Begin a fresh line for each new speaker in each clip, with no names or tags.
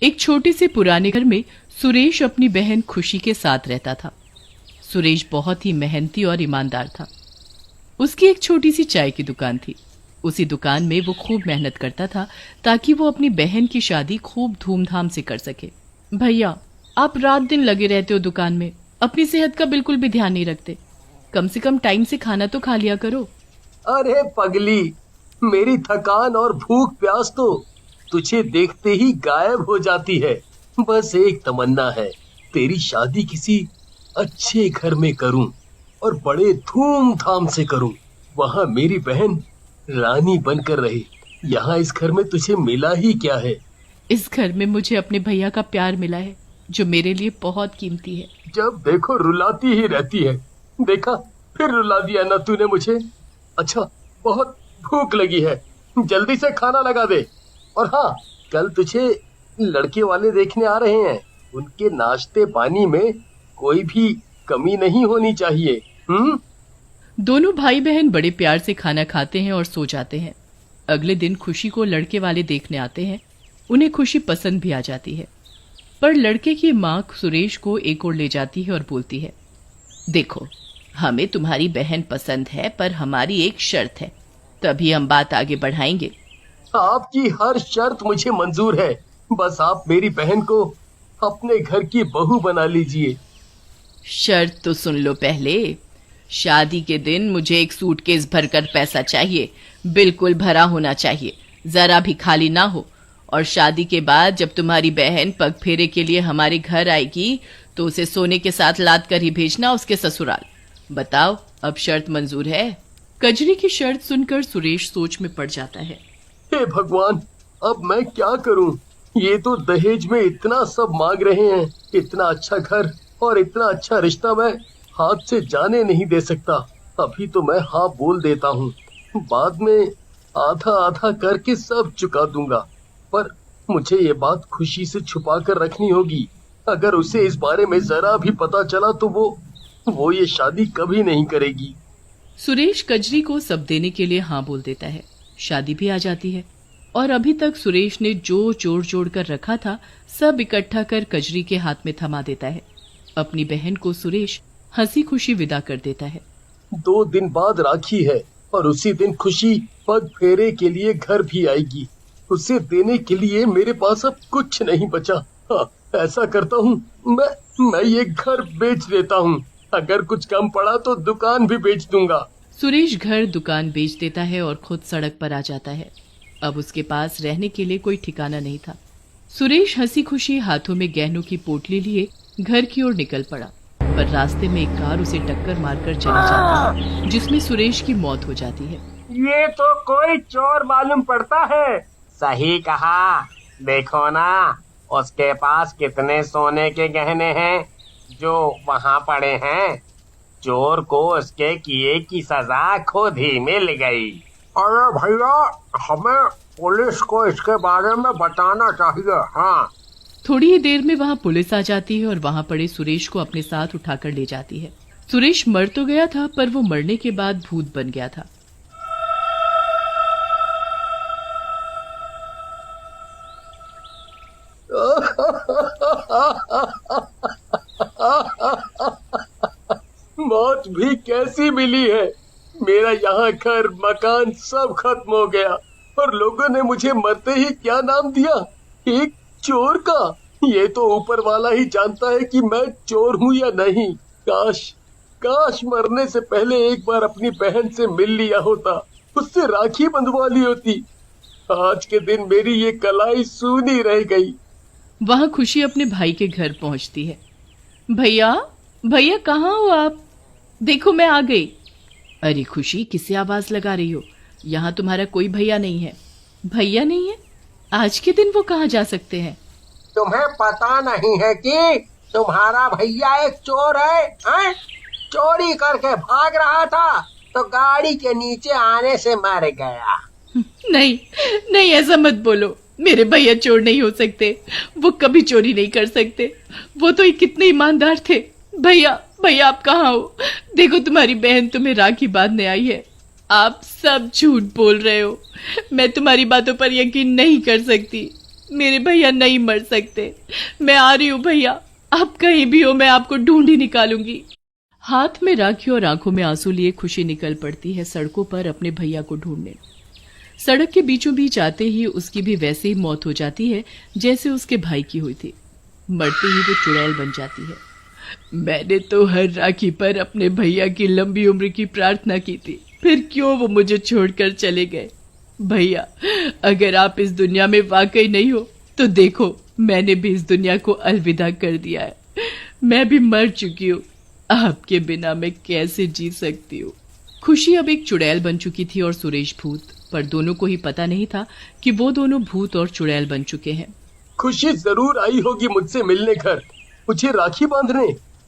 एक छोटे से पुराने घर में सुरेश अपनी बहन खुशी के साथ रहता था। सुरेश बहुत ही मेहनती और ईमानदार था। उसकी एक छोटी सी चाय की दुकान थी। उसी दुकान में वो खूब मेहनत करता था ताकि वो अपनी बहन की शादी खूब धूमधाम से कर सके। भैया, आप रात दिन लगे रहते हो दुकान में, अपनी सेहत का बिल्कुल भी ध्यान नहीं रखते। कम से कम टाइम से खाना तो खा लिया करो।
अरे पगली, मेरी थकान और भूख प्यास तो तुझे देखते ही गायब हो जाती है। बस एक तमन्ना है, तेरी शादी किसी अच्छे घर में करूं और बड़े धूमधाम से करूं। वहां मेरी बहन रानी बनकर रहे। यहाँ इस घर में तुझे मिला ही क्या है?
इस घर में मुझे अपने भैया का प्यार मिला है, जो मेरे लिए बहुत कीमती है।
जब देखो रुलाती ही रहती है। देखा, फिर रुला दिया ना तूने मुझे। अच्छा, बहुत भूख लगी है, जल्दी से खाना लगा दे। और हाँ, कल तुझे लड़के वाले देखने आ रहे हैं। उनके नाश्ते पानी में कोई भी कमी नहीं होनी चाहिए।
दोनों भाई बहन बड़े प्यार से खाना खाते हैं और सो जाते हैं। अगले दिन खुशी को लड़के वाले देखने आते हैं। उन्हें खुशी पसंद भी आ जाती है, पर लड़के की माँ सुरेश को एक ओर ले जाती है और बोलती है, देखो, हमें तुम्हारी बहन पसंद है, पर हमारी एक शर्त है, तभी हम बात आगे बढ़ाएंगे।
आपकी हर शर्त मुझे मंजूर है। बस आप मेरी बहन को अपने घर की बहू बना लीजिए।
शर्त तो सुन लो पहले। शादी के दिन मुझे एक सूटकेस भरकर पैसा चाहिए, बिल्कुल भरा होना चाहिए, जरा भी खाली ना हो। और शादी के बाद जब तुम्हारी बहन पग फेरे के लिए हमारे घर आएगी तो उसे सोने के साथ लाद कर ही भेजना उसके ससुराल। बताओ, अब शर्त मंजूर है? कजरी की शर्त सुनकर सुरेश सोच में पड़ जाता है।
हे भगवान, अब मैं क्या करूं? ये तो दहेज में इतना सब मांग रहे हैं। इतना अच्छा घर और इतना अच्छा रिश्ता मैं हाथ से जाने नहीं दे सकता। अभी तो मैं हाँ बोल देता हूँ, बाद में आधा आधा करके सब चुका दूंगा। पर मुझे ये बात खुशी से छुपा कर रखनी होगी। अगर उसे इस बारे में जरा भी पता चला तो वो ये शादी कभी नहीं करेगी।
सुरेश कजरी को सब देने के लिए हाँ बोल देता है। शादी भी आ जाती है और अभी तक सुरेश ने जो जोड़ जोड़ कर रखा था सब इकट्ठा कर कजरी के हाथ में थमा देता है। अपनी बहन को सुरेश हंसी खुशी विदा कर देता है।
2 दिन बाद राखी है और उसी दिन खुशी पग फेरे के लिए घर भी आएगी। उसे देने के लिए मेरे पास अब कुछ नहीं बचा। हाँ, ऐसा करता हूँ, मैं ये घर बेच देता हूँ। अगर कुछ कम पड़ा तो दुकान भी बेच दूंगा।
सुरेश घर दुकान बेच देता है और खुद सड़क पर आ जाता है। अब उसके पास रहने के लिए कोई ठिकाना नहीं था। सुरेश हंसी खुशी हाथों में गहनों की पोटली लिए घर की ओर निकल पड़ा, पर रास्ते में एक कार उसे टक्कर मारकर चली जाती है, जिसमें सुरेश की मौत हो जाती है।
ये तो कोई चोर मालूम पड़ता है। सही कहा, देखो ना उसके पास कितने सोने के गहने हैं जो वहाँ पड़े हैं। चोर को उसके किए की सजा खुद ही मिल गई। अरे भैया, हमें पुलिस को इसके बारे में बताना चाहिए। हाँ।
थोड़ी ही देर में वहाँ पुलिस आ जाती है और वहाँ पड़े सुरेश को अपने साथ उठाकर ले जाती है। सुरेश मर तो गया था, पर वो मरने के बाद भूत बन गया था।
मौत भी कैसी मिली है। मेरा यहाँ घर मकान सब खत्म हो गया और लोगों ने मुझे मरते ही क्या नाम दिया, एक चोर का। ये तो ऊपर वाला ही जानता है कि मैं चोर हूँ या नहीं। काश मरने से पहले एक बार अपनी बहन से मिल लिया होता, उससे राखी बंधवा ली होती। आज के दिन मेरी ये कलाई सूनी रह गई।
वहाँ खुशी अपने भाई के घर पहुँचती है। भैया, भैया कहाँ हो आप? देखो मैं आ गई। अरे खुशी, किसे आवाज लगा रही हो? यहाँ तुम्हारा कोई भैया नहीं है। भैया नहीं है? आज के दिन वो कहाँ जा सकते हैं?
तुम्हें पता नहीं है कि तुम्हारा भैया एक चोर है? चोरी करके भाग रहा था तो गाड़ी के नीचे आने से मर गया।
नहीं नहीं, ऐसा मत बोलो। मेरे भैया चोर नहीं हो सकते। वो कभी चोरी नहीं कर सकते। वो तो कितने ईमानदार थे। भैया, भैया आप कहाँ हो? देखो तुम्हारी बहन तुम्हें राखी बांधने आई है। आप सब झूठ बोल रहे हो। मैं तुम्हारी बातों पर यकीन नहीं कर सकती। मेरे भैया नहीं मर सकते। मैं आ रही हूँ भैया, आप कहीं भी हो मैं आपको ढूंढ ही निकालूंगी। हाथ में राखी और आंखों में आंसू लिए खुशी निकल पड़ती है सड़कों पर अपने भैया को ढूंढने। सड़क के बीचों बीच आते ही उसकी भी वैसे ही मौत हो जाती है जैसे उसके भाई की हुई थी। मरते ही वो चुड़ैल बन जाती है। मैंने तो हर राखी पर अपने भैया की लंबी उम्र की प्रार्थना की थी, फिर क्यों वो मुझे छोड़कर चले गए। भैया, अगर आप इस दुनिया में वाकई नहीं हो तो देखो, मैंने भी इस दुनिया को अलविदा कर दिया है। मैं भी मर चुकी हूँ, आपके बिना मैं कैसे जी सकती हूँ। खुशी अब एक चुड़ैल बन चुकी थी और सुरेश भूत, पर दोनों को ही पता नहीं था कि वो दोनों भूत और चुड़ैल बन चुके हैं।
खुशी जरूर आई होगी मुझसे मिलने घर, मुझे राखी बांधने।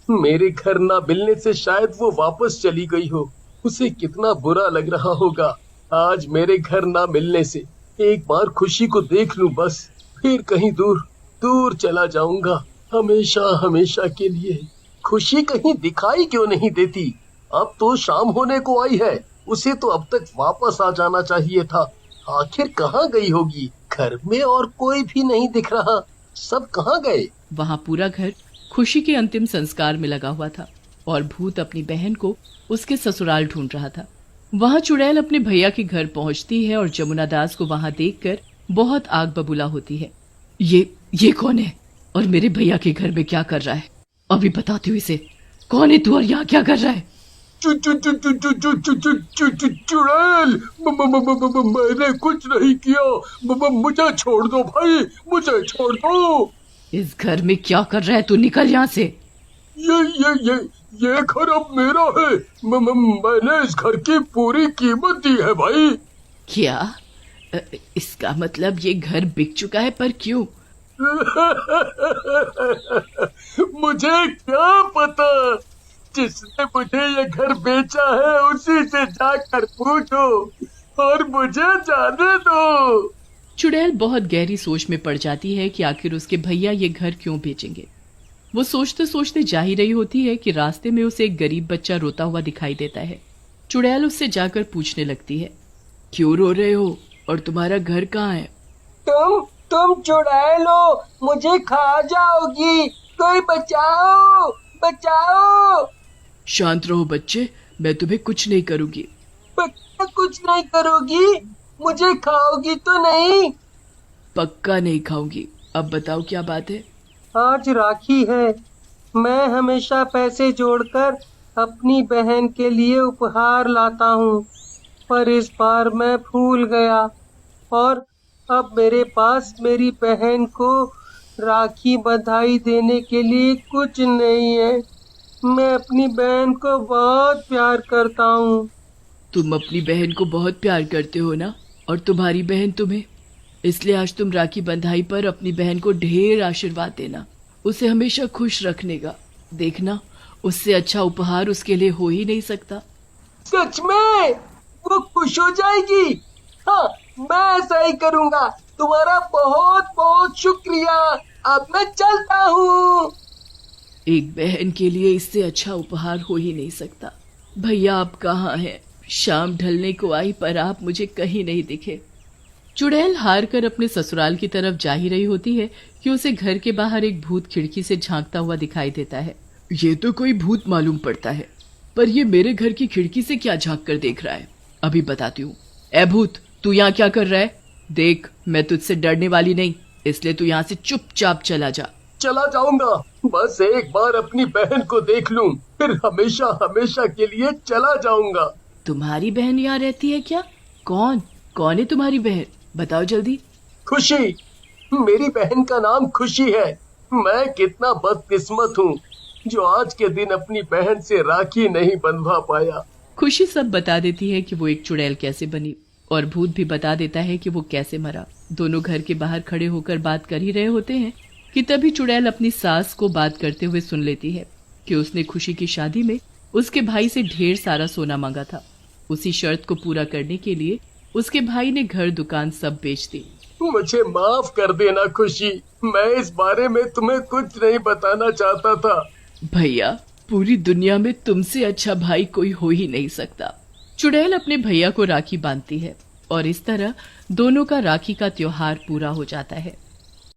मेरे घर ना मिलने से शायद वो वापस चली गई हो। उसे कितना बुरा लग रहा होगा आज मेरे घर ना मिलने से। एक बार खुशी को देख लूं बस, फिर कहीं दूर दूर चला जाऊंगा, हमेशा हमेशा के लिए। खुशी कहीं दिखाई क्यों नहीं देती? अब तो शाम होने को आई है, उसे तो अब तक वापस आ जाना चाहिए था। आखिर कहाँ गई होगी? घर में और कोई भी नहीं दिख रहा, सब कहाँ गए?
वहाँ पूरा घर खुशी के अंतिम संस्कार में लगा हुआ था और भूत अपनी बहन को उसके ससुराल ढूंढ रहा था। वहाँ चुड़ैल अपने भैया के घर पहुँचती है और जमुना दास को वहाँ देखकर बहुत आग बबूला होती है। ये कौन है और मेरे भैया के घर में क्या कर रहा है? अभी बताती हूँ इसे। कौन है तू और यहाँ क्या कर रहा है?
चुड़ैल, मैंने कुछ नहीं किया, मुझे छोड़ दो भाई, मुझे छोड़ दो।
इस घर में क्या कर रहा है तू? निकल यहाँ से।
ये घर अब मेरा है। मैंने इस घर की पूरी कीमत दी है भाई।
क्या? इसका मतलब ये घर बिक चुका है, पर क्यों?
मुझे क्या पता, जिसने मुझे ये घर बेचा है उसी से जाकर पूछो और मुझे जाने दो।
चुड़ैल बहुत गहरी सोच में पड़ जाती है कि आखिर उसके भैया ये घर क्यों बेचेंगे। वो सोचते सोचते जा ही रही होती है कि रास्ते में उसे एक गरीब बच्चा रोता हुआ दिखाई देता है। चुड़ैल उससे जाकर पूछने लगती है, क्यों रो रहे हो और तुम्हारा घर कहाँ है?
तुम चुड़ैल हो, मुझे खा जाओगी, कोई बचाओ बचाओ।
शांत रहो बच्चे, मैं तुम्हें कुछ नहीं करूंगी।
पक्का कुछ नहीं करोगी? मुझे खाओगी तो नहीं?
पक्का नहीं खाऊंगी। अब बताओ क्या बात है?
आज राखी है, मैं हमेशा पैसे जोड़कर अपनी बहन के लिए उपहार लाता हूँ, पर इस बार मैं भूल गया और अब मेरे पास मेरी बहन को राखी बधाई देने के लिए कुछ नहीं है। मैं अपनी बहन को बहुत प्यार करता हूँ।
तुम अपनी बहन को बहुत प्यार करते हो ना, और तुम्हारी बहन तुम्हें, इसलिए आज तुम राखी बंधाई पर अपनी बहन को ढेर आशीर्वाद देना, उसे हमेशा खुश रखने का। देखना, उससे अच्छा उपहार उसके लिए हो ही नहीं सकता।
सच में? वो खुश हो जाएगी? हाँ, मैं ऐसा ही करूँगा। तुम्हारा बहुत बहुत शुक्रिया। अब मैं चलता हूँ।
एक बहन के लिए इससे अच्छा उपहार हो ही नहीं सकता। भैया आप कहाँ हैं? शाम ढलने को आई पर आप मुझे कहीं नहीं दिखे। चुड़ैल हार कर अपने ससुराल की तरफ जा ही रही होती है कि उसे घर के बाहर एक भूत खिड़की से झांकता हुआ दिखाई देता है। ये तो कोई भूत मालूम पड़ता है, पर ये मेरे घर की खिड़की से क्या झांक कर देख रहा है? अभी बताती हूँ। ए भूत, तू यहाँ क्या कर रहा है? देख, मैं तुझसे डरने वाली नहीं, इसलिए तू यहाँ से चुपचाप चला जा।
चला जाऊंगा, बस एक बार अपनी बहन को देख लूं, फिर हमेशा हमेशा के लिए चला जाऊंगा।
तुम्हारी बहन यहाँ रहती है क्या? कौन कौन है तुम्हारी बहन? बताओ जल्दी।
खुशी, मेरी बहन का नाम खुशी है। मैं कितना बदकिस्मत हूँ जो आज के दिन अपनी बहन से राखी नहीं बंधवा पाया।
खुशी सब बता देती है कि वो एक चुड़ैल कैसे बनी, और भूत भी बता देता है कि वो कैसे मरा। दोनों घर के बाहर खड़े होकर बात कर ही रहे होते हैं कि तभी चुड़ैल अपनी सास को बात करते हुए सुन लेती है कि उसने खुशी की शादी में उसके भाई से ढेर सारा सोना मांगा था। उसी शर्त को पूरा करने के लिए उसके भाई ने घर दुकान सब बेच दी।
मुझे माफ कर देना खुशी, मैं इस बारे में तुम्हें कुछ नहीं बताना चाहता था।
भैया, पूरी दुनिया में तुमसे अच्छा भाई कोई हो ही नहीं सकता। चुड़ैल अपने भैया को राखी बांधती है और इस तरह दोनों का राखी का त्योहार पूरा हो जाता है।